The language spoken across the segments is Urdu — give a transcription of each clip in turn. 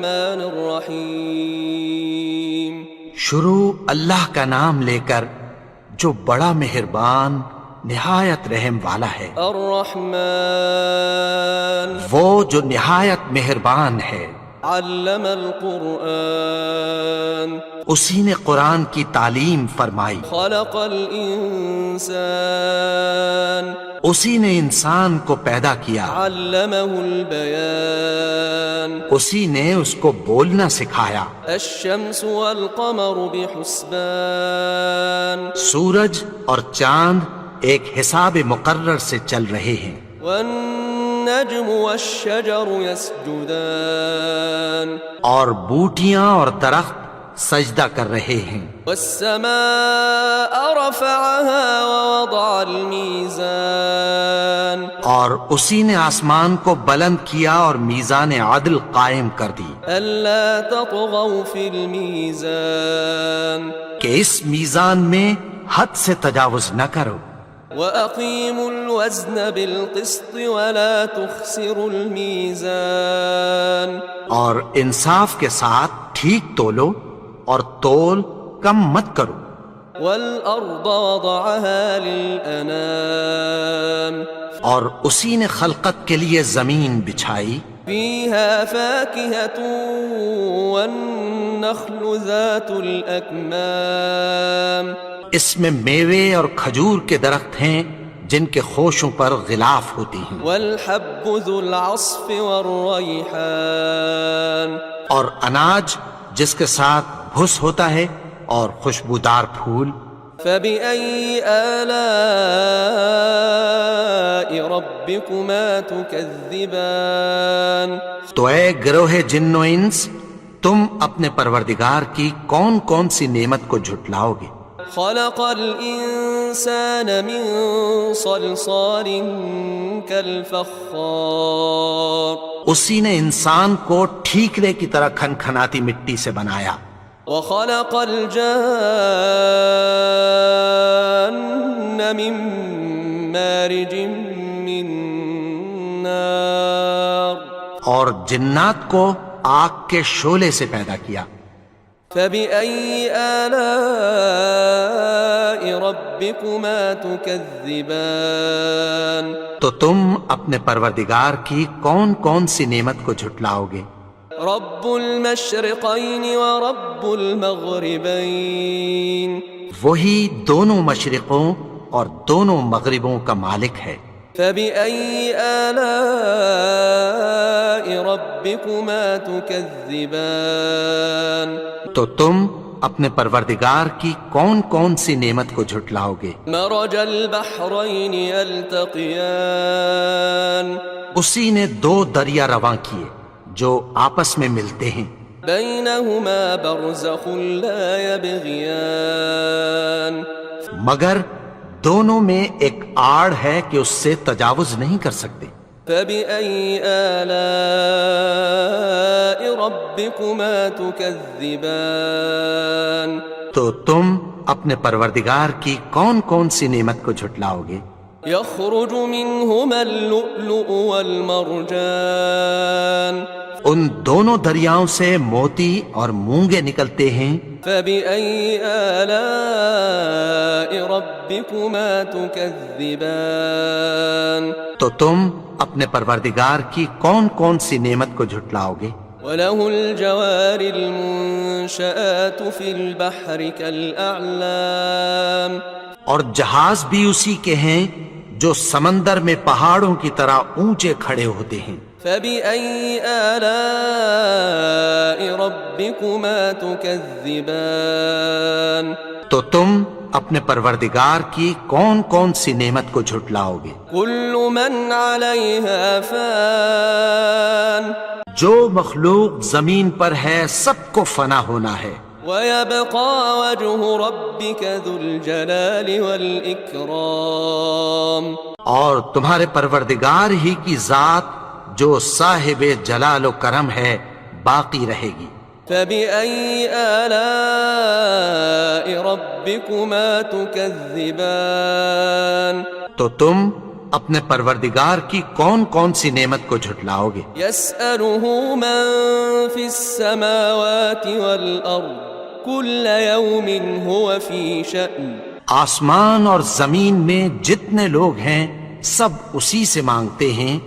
الرحمن الرحیم. شروع اللہ کا نام لے کر جو بڑا مہربان نہایت رحم والا ہے. الرحمن وہ جو نہایت مہربان ہے. علم القرآن اسی نے قرآن کی تعلیم فرمائی. خلق الانسان اسی نے انسان کو پیدا کیا. علمہ البیان اسی نے اس کو بولنا سکھایا. الشمس والقمر بحسبان سورج اور چاند ایک حساب مقرر سے چل رہے ہیں. والنجم والشجر يسجدان اور بوٹیاں اور درخت سجدہ کر رہے ہیں. والسماء رفعها ووضع الميزان اور اسی نے آسمان کو بلند کیا اور میزان عدل قائم کر دی ألا تطغوا في الميزان کہ اس میزان میں حد سے تجاوز نہ کرو. وأقيموا الوزن بالقسط ولا تخسروا الميزان اور انصاف کے ساتھ ٹھیک تولو اور تول کم مت کرو. والأرض وضعها للأنام اور اسی نے خلقت کے لیے زمین بچھائی. فيها فاكهة والنخل ذات الأكمام اس میں میوے اور کھجور کے درخت ہیں جن کے خوشوں پر غلاف ہوتی ہیں. والحب ذو العصف والريحان اور اناج جس کے ساتھ بھس ہوتا ہے اور خوشبودار پھول. فبأي آلاء ربكما تكذبان تو اے گروہ جن و انس تم اپنے پروردگار کی کون کون سی نعمت کو جھٹلاؤ گے. خلق الإنسان من صلصال كالفخار اسی نے انسان کو ٹھیکرے کی طرح کھنکھناتی مٹی سے بنایا. وخلق الجان من مارج من نار اور جنات کو آگ کے شعلے سے پیدا کیا. فبأي آلاء ربكما تكذبان تو تم اپنے پروردگار کی کون کون سی نعمت کو جھٹلاؤ گے. رب المشرقين ورب المغربين وہی دونوں مشرقوں اور دونوں مغربوں کا مالک ہے. فبأي آلاء ربكما تكذبان تو تم اپنے پروردگار کی کون کون سی نعمت کو جھٹلاؤ گے. مرج البحرين يلتقيان اسی نے دو دریا رواں کیے جو آپس میں ملتے ہیں. بينهما برزخ لا يبغيان مگر دونوں میں ایک آڑ ہے کہ اس سے تجاوز نہیں کر سکتے. فبأي آلاء ربكما تكذبان تو تم اپنے پروردگار کی کون کون سی نعمت کو جھٹلاؤ گے. يخرج منهما اللؤلؤ والمرجان ان دونوں دریاؤں سے موتی اور مونگے نکلتے ہیں. فبأي آلاء ربكما تكذبان تو تم اپنے پروردگار کی کون کون سی نعمت کو جھٹلاؤ گے. وله الجوار المنشآت في البحر كالأعلام اور جہاز بھی اسی کے ہیں جو سمندر میں پہاڑوں کی طرح اونچے کھڑے ہوتے ہیں. فبأي آلاء ربكما تكذبان تو تم اپنے پروردگار کی کون کون سی نعمت کو جھٹلاؤ گے. كل من عليها فان جو مخلوق زمین پر ہے سب کو فنا ہونا ہے. ويبقى وجه ربك ذو الجلال والإكرام اور تمہارے پروردگار ہی کی ذات جو صاحب جلال و کرم ہے باقی رہے گی. فبأي آلاء ربكما تكذبان تو تم اپنے پروردگار کی کون کون سی نعمت کو جھٹلاؤ گے؟ يسأله من في السماوات والأرض كل يوم هو في شأن آسمان اور زمین میں جتنے لوگ ہیں سب اسی سے مانگتے ہیں،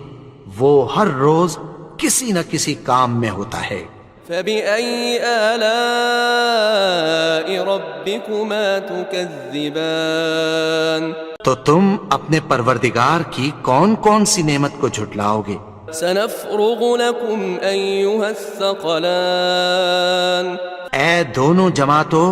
وہ ہر روز کسی نہ کسی کام میں ہوتا ہے۔ فبأي آلاء ربكما تكذبان تو تم اپنے پروردگار کی کون کون سی نعمت کو جھٹلاؤ گے؟ سنفرغ لكم أيها الثقلان اے دونوں جماعتوں،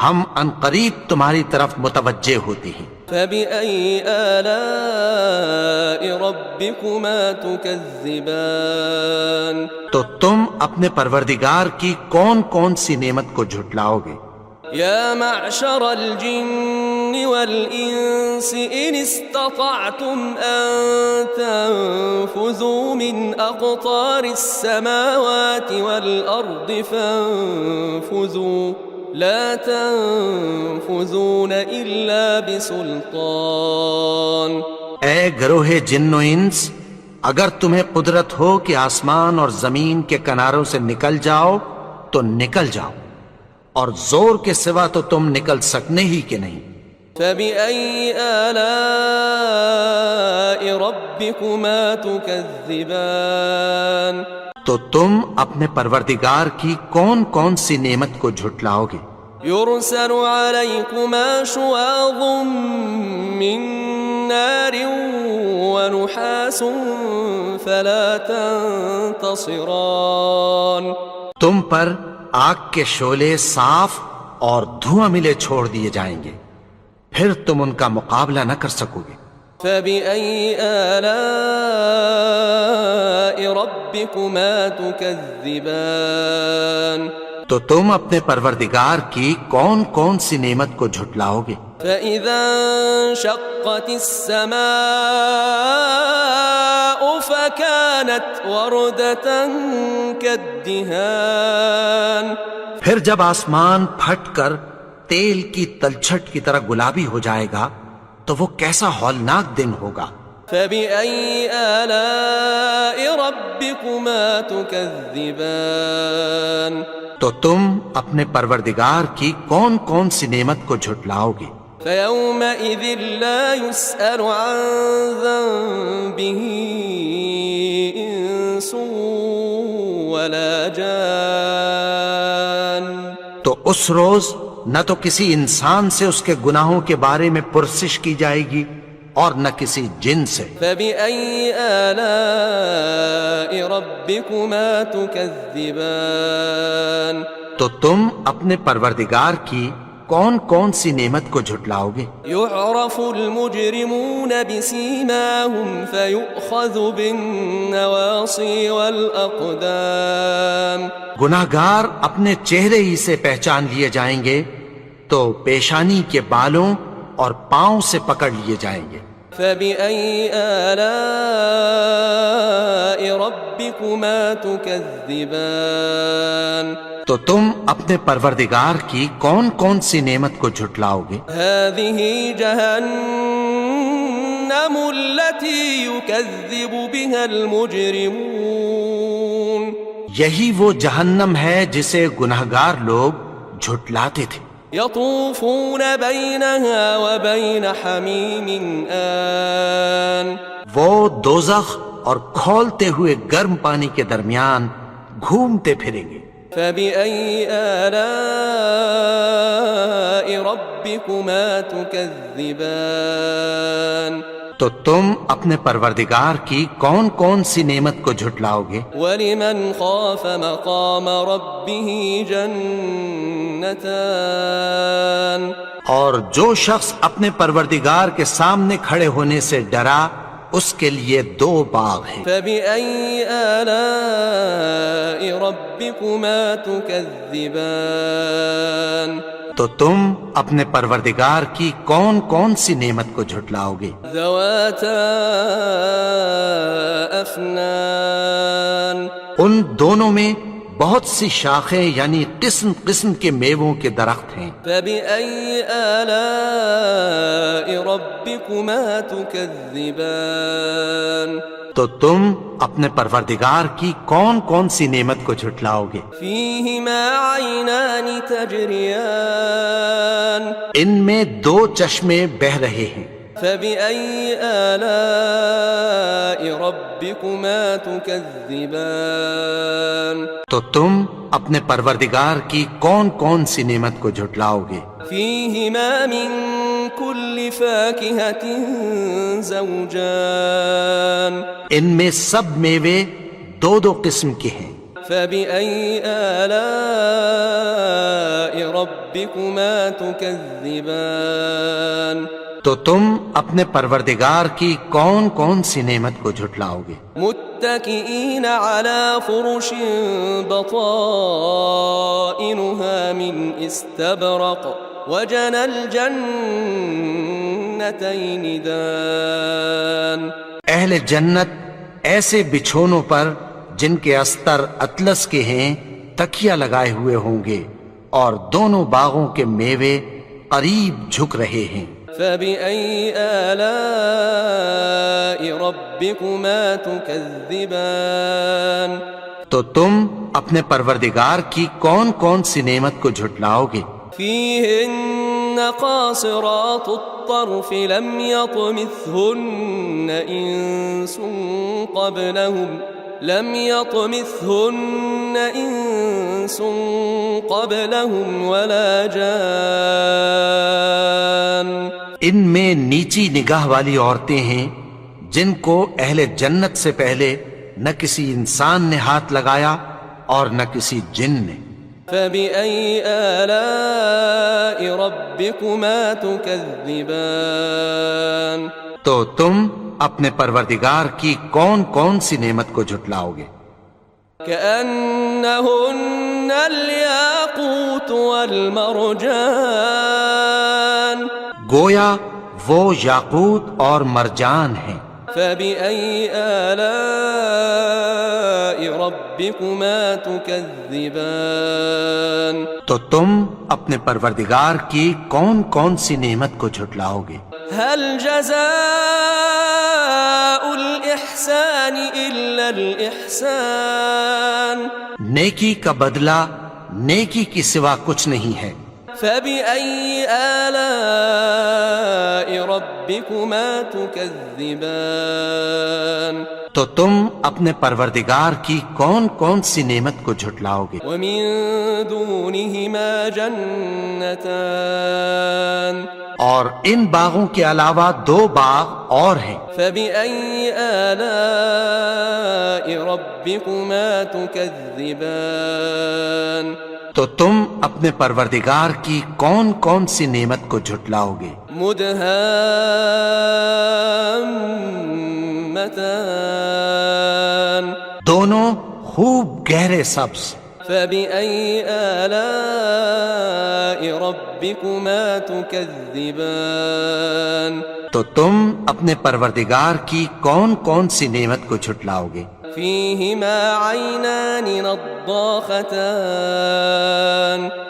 ہم عنقریب تمہاری طرف متوجہ ہوتے ہیں۔ فبأي آلاء ربكما تكذبان تو تم اپنے پروردگار کی کون کون سی نعمت کو جھٹلاؤ گے؟ يا معشر الجن والإنس إن استطعتم أن تنفذوا من أقطار السماوات والأرض فانفذوا لا تنفذون إلا بسلطان۔ اے گروہ جن و انس، اگر تمہیں قدرت ہو کہ آسمان اور زمین کے کناروں سے نکل جاؤ تو نکل جاؤ، اور زور کے سوا تو تم نکل سکنے ہی کہ نہیں۔ فبأي آلاء ربكما تكذبان تو تم اپنے پروردگار کی کون کون سی نعمت کو جھٹلاؤ گے؟ يرسل عليكما شواظ من نار ونحاس فلا تنتصران تم پر آگ کے شعلے صاف اور دھواں ملے چھوڑ دیے جائیں گے، پھر تم ان کا مقابلہ نہ کر سکو گے۔ فبأي آلاء ربكما تكذبان تو تم اپنے پروردگار کی کون کون سی نعمت کو جھٹلاؤ گے؟ فإذا انشقت السماء فكانت وردة كالدهان پھر جب آسمان پھٹ کر تیل کی تلچھٹ کی طرح گلابی ہو جائے گا تو وہ کیسا ہولناک دن ہوگا۔ فبأي آلاء ربكما تكذبان تو تم اپنے پروردگار کی کون کون سی نعمت کو جھٹلاؤ گے؟ فيومئذ لا يسأل عن ذنبه إنس ولا جان تو اس روز نہ تو کسی انسان سے اس کے گناہوں کے بارے میں پرسش کی جائے گی اور نہ کسی جن سے۔ فبأي آلاء ربكما تكذبان تو تم اپنے پروردگار کی کون کون سی نعمت کو جھٹلاؤ گے؟ يعرف المجرمون بسيماهم فيؤخذ بالنواصي والأقدام گناہگار اپنے چہرے ہی سے پہچان لیے جائیں گے تو پیشانی کے بالوں اور پاؤں سے پکڑ لیے جائیں گے۔ فبأي آلاء ربكما تكذبان تو تم اپنے پروردگار کی کون کون سی نعمت کو جھٹلاؤ گے؟ هذه جهنم التي يكذب بها المجرمون یہی وہ جہنم ہے جسے گناہگار لوگ جھٹلاتے تھے۔ يطوفون بينها وبين حميم آن وہ دوزخ اور کھولتے ہوئے گرم پانی کے درمیان گھومتے پھریں گے۔ فبأي آلاء ربكما تكذبان تو تم اپنے پروردگار کی کون کون سی نعمت کو جھٹلاؤ گے؟ ولمن خاف مقام ربه جنتان اور جو شخص اپنے پروردگار کے سامنے کھڑے ہونے سے ڈرا اس کے لیے دو باغ ہیں۔ فبأي آلاء ربكما تكذبان تو تم اپنے پروردگار کی کون کون سی نعمت کو جھٹلاؤ گے؟ ذواتا افنان ان دونوں میں بہت سی شاخیں یعنی قسم قسم کے میووں کے درخت ہیں۔ فبأي آلاء ربكما تكذبان تو تم اپنے پروردگار کی کون کون سی نعمت کو جھٹلاؤ گے؟ فيهما عينان تجريان ان میں دو چشمے بہہ رہے ہیں۔ فبأي آلاء ربكما تكذبان تو تم اپنے پروردگار کی کون کون سی نعمت کو جھٹلاؤ گے؟ فيهما من كل فاكهة زوجان ان میں سب میوے دو دو قسم کے ہیں۔ فبأي آلاء ربكما تكذبان تو تم اپنے پروردگار کی کون کون سی نعمت کو جھٹلاؤ گے؟ متكئين على فرش بطائنها من استبرق وجنى الجنتين دان اہل جنت ایسے بچھونوں پر جن کے استر اطلس کے ہیں تکیہ لگائے ہوئے ہوں گے، اور دونوں باغوں کے میوے قریب جھک رہے ہیں۔ فبأي آلاء ربكما تكذبان تو تم اپنے پروردگار کی کون کون سی نعمت کو جھٹلاؤ گے؟ فيهن قاصرات الطرف لم يطمثهن إنس قبلهم ولا جان ان میں نیچی نگاہ والی عورتیں ہیں جن کو اہل جنت سے پہلے نہ کسی انسان نے ہاتھ لگایا اور نہ کسی جن نے۔ فبأي آلاء ربكما تكذبان تو تم اپنے پروردگار کی کون کون سی نعمت کو جھٹلاؤ گے؟ كأنهن الياقوت والمرجان گویا وہ یاقوت اور مرجان ہیں۔ فبأي آلاء ربكما تكذبان تو تم اپنے پروردگار کی کون کون سی نعمت کو جھٹلاؤ گے؟ هل جزاء الإحسان إلا الإحسان نیکی کا بدلہ نیکی کی سوا کچھ نہیں ہے۔ فبأي آلاء ربكما تكذبان تو تم اپنے پروردگار کی کون کون سی نعمت کو جھٹلاؤ گے؟ ومن دونهما جنتان اور ان باغوں کے علاوہ دو باغ اور ہیں۔ فبأي آلاء ربكما تكذبان تو تم اپنے پروردگار کی کون کون سی نعمت کو جھٹلاؤ گے؟ مدهامتان دونوں خوب گہرے سبز۔ فبأي آلاء ربكما تكذبان تو تم اپنے پروردگار کی کون کون سی نعمت کو جھٹلاؤ گے؟ فيهما عينان نضاختان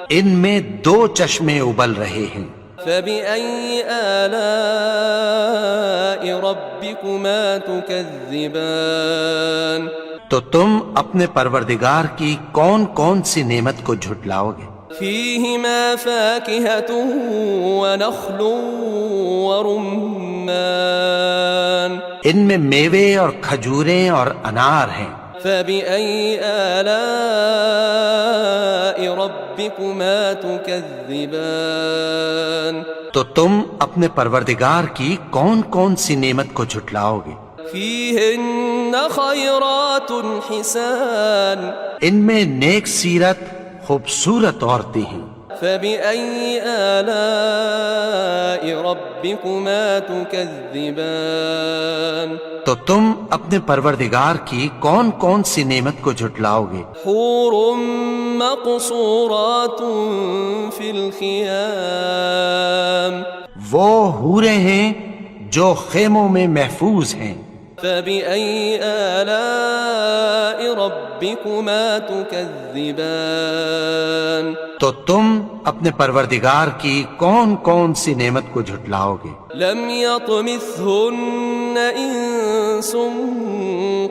ان میں دو چشمے ابل رہے ہیں۔ فبأي آلاء ربكما تكذبان تو تم اپنے پروردگار کی کون کون سی نعمت کو جھٹلاؤ گے؟ فيهما فاكهة ونخل ورمان ان میں میوے اور کھجوریں اور انار ہیں۔ فبأي آلاء ربكما تكذبان تو تم اپنے پروردگار کی کون کون سی نعمت کو جھٹلاؤ گے؟ فيهن خيرات حسان ان میں نیک سیرت خوبصورت عورتیں ہیں۔ فبأي آلاء ربكما تكذبان تو تم اپنے پروردگار کی کون کون سی نعمت کو جھٹلاؤ گے؟ حور مقصورات في الخيام وہ حوریں ہیں جو خیموں میں محفوظ ہیں۔ فبأي آلاء ربكما تكذبان تو تم اپنے پروردگار کی کون کون سی نعمت کو جھٹلاؤ گے؟ لم يطمثهن إنس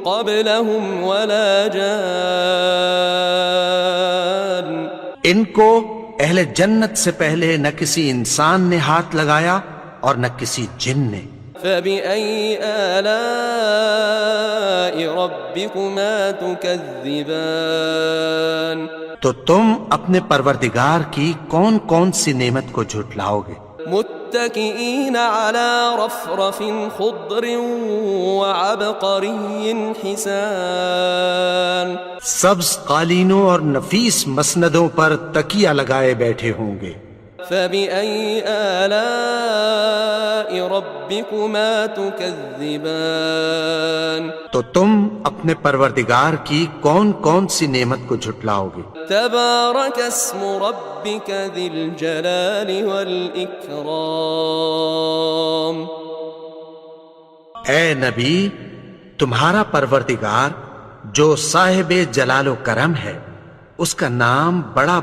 قبلهم ولا جان ان کو اہل جنت سے پہلے نہ کسی انسان نے ہاتھ لگایا اور نہ کسی جن نے۔ فبأي آلاء ربكما تكذبان تو تم اپنے پروردگار کی کون کون سی نعمت کو جھٹلاؤ گے؟ متكئين على رفرف خضر وعبقري حسان سبز قالینوں اور نفیس مسندوں پر تکیہ لگائے بیٹھے ہوں گے۔ فبأي آلاء ربكما تكذبان تو تم اپنے پروردگار کی کون کون سی نعمت کو جھٹلاؤ گے؟ تبارك اسم ربك ذي الجلال والإكرام اے نبی، تمہارا پروردگار جو صاحب جلال و کرم ہے، اس کا نام بڑا